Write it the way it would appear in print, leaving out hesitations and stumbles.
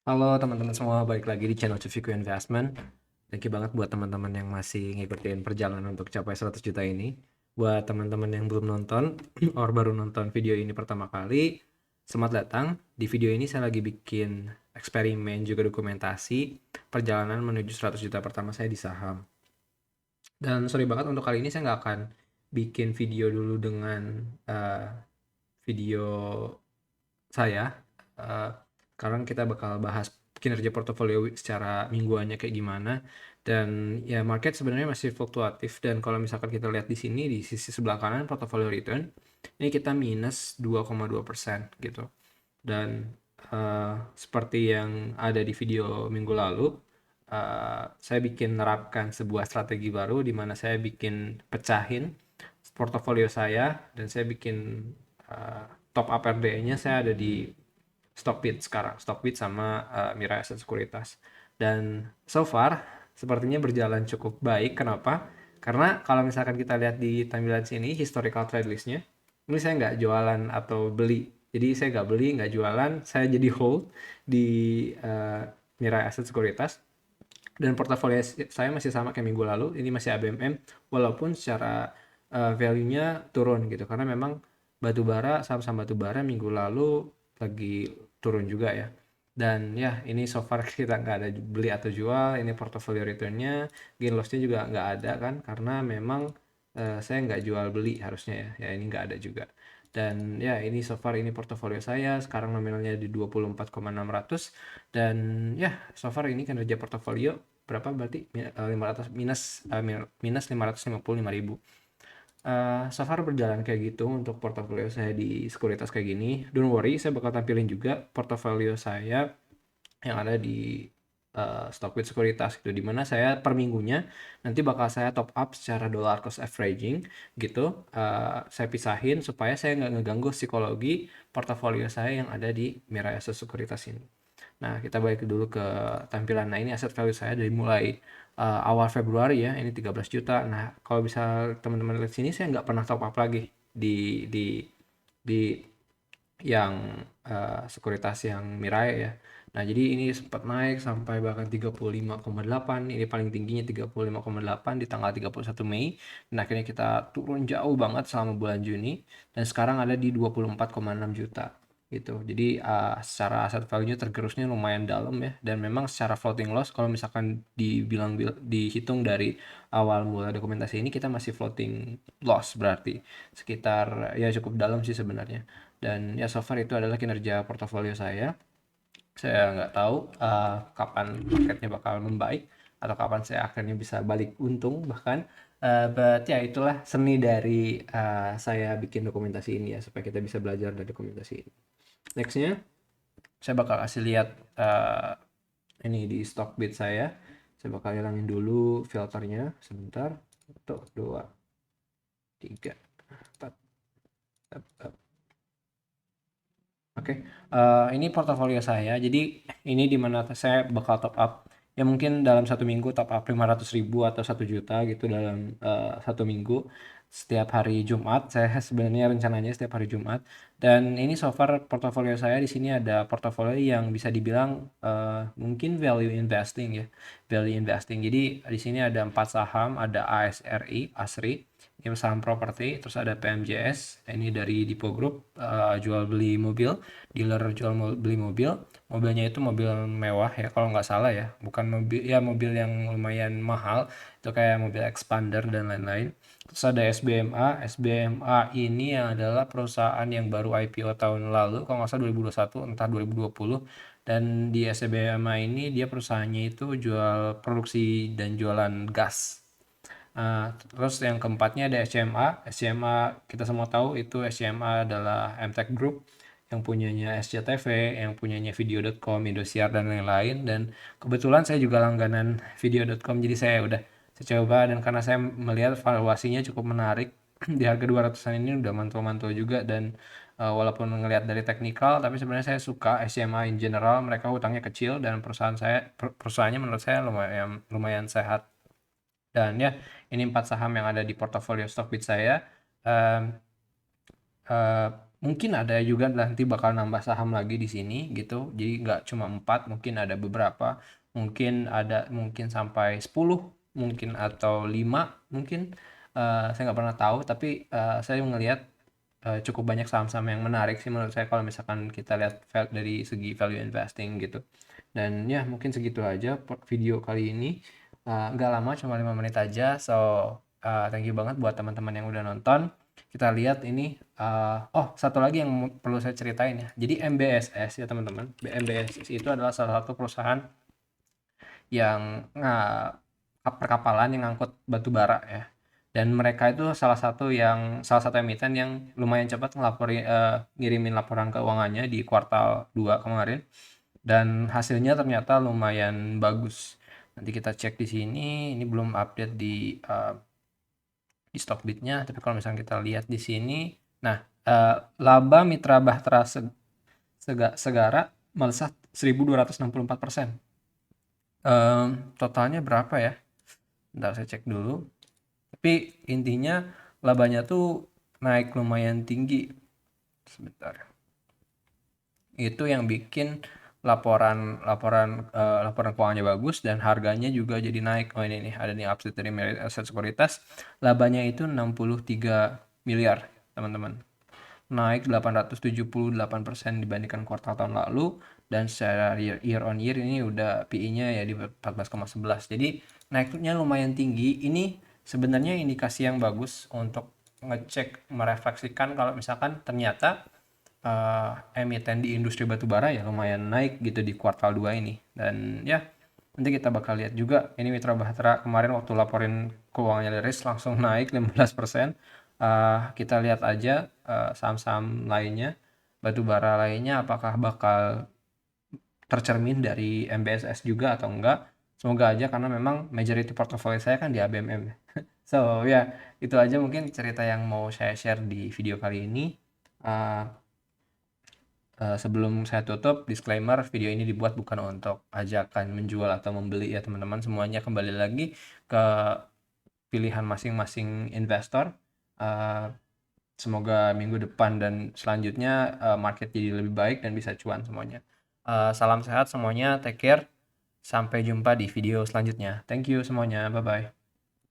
Halo teman-teman semua, balik lagi di channel Cufiku Investment. Thank you banget buat teman-teman yang masih ngikutin perjalanan untuk capai 100 juta ini. Buat teman-teman yang belum nonton, or baru nonton video ini pertama kali, selamat datang. Di video ini saya lagi bikin eksperimen juga dokumentasi perjalanan menuju 100 juta pertama saya di saham. Dan sorry banget untuk kali ini saya nggak akan bikin video dulu dengan uh, video saya. Eh, Sekarang kita bakal bahas kinerja portofolio secara mingguannya kayak gimana. Dan ya market sebenarnya masih fluktuatif, dan kalau misalkan kita lihat di sini di sisi sebelah kanan portfolio return ini kita minus 2,2% gitu. Dan seperti yang ada di video minggu lalu, saya bikin nerapkan sebuah strategi baru di mana saya bikin pecahin portofolio saya, dan saya bikin uh, top up RDE-nya saya ada di Stockbit sekarang, Stockbit sama Mirai Asset Sekuritas. Dan so far sepertinya berjalan cukup baik. Kenapa? Karena kalau misalkan kita lihat di tampilan sini historical trade list-nya, ini saya nggak jualan atau beli. Jadi saya nggak beli, nggak jualan, saya jadi hold di Mirai Asset Sekuritas. Dan portofolio saya masih sama kayak minggu lalu, ini masih ABMM, walaupun secara value-nya turun gitu, karena memang batubara, saham-saham batubara minggu lalu lagi turun juga ya. Dan ya ini so far kita nggak ada beli atau jual, ini portofolio return-nya, gain loss-nya juga nggak ada kan, karena memang saya nggak jual beli harusnya ya ini nggak ada juga. Dan ya ini so far ini portofolio saya, sekarang nominalnya di 24,600. Dan ya so far ini kinerja portofolio berapa berarti 500 minus 555.000. So far berjalan kayak gitu untuk portofolio saya di sekuritas kayak gini. Don't worry, saya bakal tampilin juga portofolio saya yang ada di Stockbit Sekuritas gitu, dimana saya per minggunya nanti bakal saya top up secara dollar cost averaging gitu. Saya pisahin supaya saya nggak ngeganggu psikologi portofolio saya yang ada di Mirai Asset Sekuritas ini. Nah, kita balik dulu ke tampilan. Nah, ini aset value saya dari mulai awal Februari ya, ini 13 juta. Nah, kalau bisa teman-teman lihat sini, saya nggak pernah top up lagi di yang sekuritas yang Mirai ya. Nah, jadi ini sempat naik sampai bahkan 35,8. Ini paling tingginya 35,8 di tanggal 31 Mei. Dan akhirnya kita turun jauh banget selama bulan Juni. Dan sekarang ada di 24,6 juta gitu. Jadi secara aset value-nya tergerusnya lumayan dalam ya. Dan memang secara floating loss kalau misalkan dihitung dari awal mula dokumentasi ini, kita masih floating loss, berarti sekitar ya cukup dalam sih sebenarnya. Dan ya so far itu adalah kinerja portofolio saya. Saya nggak tahu kapan marketnya bakal membaik atau kapan saya akhirnya bisa balik untung bahkan. But ya itulah seni dari saya bikin dokumentasi ini ya, supaya kita bisa belajar dari dokumentasi ini. Nextnya saya bakal kasih lihat ini di Stockbit saya. Saya bakal hilangin dulu filternya sebentar. Satu, dua, tiga, empat. Oke, ini portofolio saya. Jadi ini di mana saya bakal top up. Ya mungkin dalam satu minggu top up 500.000 atau 1 juta gitu dalam satu minggu. Setiap hari Jumat, saya sebenarnya rencananya setiap hari Jumat. Dan ini so far portofolio saya di sini ada portofolio yang bisa dibilang mungkin value investing ya, value investing. Jadi di sini ada 4 saham, ada ASRI, ASRI, ini saham properti, terus ada PMJS, ini dari Dipo Group, jual beli mobil, dealer jual beli mobil. Mobilnya itu mobil mewah ya kalau nggak salah ya, bukan mobil ya, mobil yang lumayan mahal, itu kayak mobil Expander dan lain-lain. Terus ada SBMA. SBMA ini adalah perusahaan yang baru IPO tahun lalu, kalau nggak salah 2021 entah 2020. Dan di SBMA ini dia perusahaannya itu jual produksi dan jualan gas. Terus yang keempatnya ada SCMA. SCMA kita semua tahu itu SCMA adalah MTech Group yang punyanya SCTV, yang punyanya Video.com, Indosiar dan lain-lain. Dan kebetulan saya juga langganan Video.com, jadi saya coba, dan karena saya melihat valuasinya cukup menarik di harga 200-an ini udah mantul-mantul juga. Dan walaupun ngelihat dari teknikal, tapi sebenarnya saya suka SCMA in general. Mereka hutangnya kecil dan perusahaannya menurut saya lumayan lumayan sehat. Dan ya, ini 4 saham yang ada di portofolio Stockbit saya. Eh, eh, mungkin ada juga nanti bakal nambah saham lagi di sini gitu. Jadi nggak cuma 4, mungkin ada beberapa, mungkin sampai 10 mungkin atau 5 mungkin. Saya nggak pernah tahu, tapi saya ngelihat cukup banyak saham-saham yang menarik sih menurut saya kalau misalkan kita lihat dari segi value investing gitu. Dan ya mungkin segitu aja video kali ini. Nggak lama, cuma 5 menit aja. So thank you banget buat teman-teman yang udah nonton. Kita lihat ini. Oh, satu lagi yang perlu saya ceritain ya. Jadi MBSS ya teman-teman. MBSS itu adalah salah satu perusahaan yang perkapalan yang ngangkut batu bara ya. Dan mereka itu salah satu emiten yang lumayan cepat ngirimin laporan keuangannya di kuartal 2 kemarin, dan hasilnya ternyata lumayan bagus. Nanti kita cek di sini, ini belum update di Stockbit-nya, tapi kalau misalnya kita lihat di sini, nah laba mitra Bahtera Segara melesat 1264%. Totalnya berapa ya? Bentar saya cek dulu. Tapi intinya labanya tuh naik lumayan tinggi. Sebentar. Itu yang bikin laporan keuangannya bagus dan harganya juga jadi naik. Oh ini nih, ada nih update dari Merit Asset Sekuritas. Labanya itu 63 miliar, teman-teman. Naik 878% dibandingkan kuartal tahun lalu, dan secara year on year ini udah PE-nya ya di 14,11. Jadi naiknya lumayan tinggi. Ini sebenarnya indikasi yang bagus untuk ngecek, merefleksikan kalau misalkan ternyata emiten di industri batubara ya lumayan naik gitu di kuartal 2 ini. Dan ya nanti kita bakal lihat juga ini Mitra Bahtera kemarin waktu laporin keuangannya rilis langsung naik 15%. Kita lihat aja saham-saham lainnya, batubara lainnya, apakah bakal tercermin dari MBSS juga atau enggak. Semoga aja, karena memang majority portfolio saya kan di ABMM. So ya, itu aja mungkin cerita yang mau saya share di video kali ini. Sebelum saya tutup, disclaimer, video ini dibuat bukan untuk ajakan menjual atau membeli ya teman-teman. Semuanya kembali lagi ke pilihan masing-masing investor. Semoga minggu depan dan selanjutnya market jadi lebih baik dan bisa cuan semuanya. Salam sehat semuanya, take care. Sampai jumpa di video selanjutnya. Thank you semuanya, bye-bye.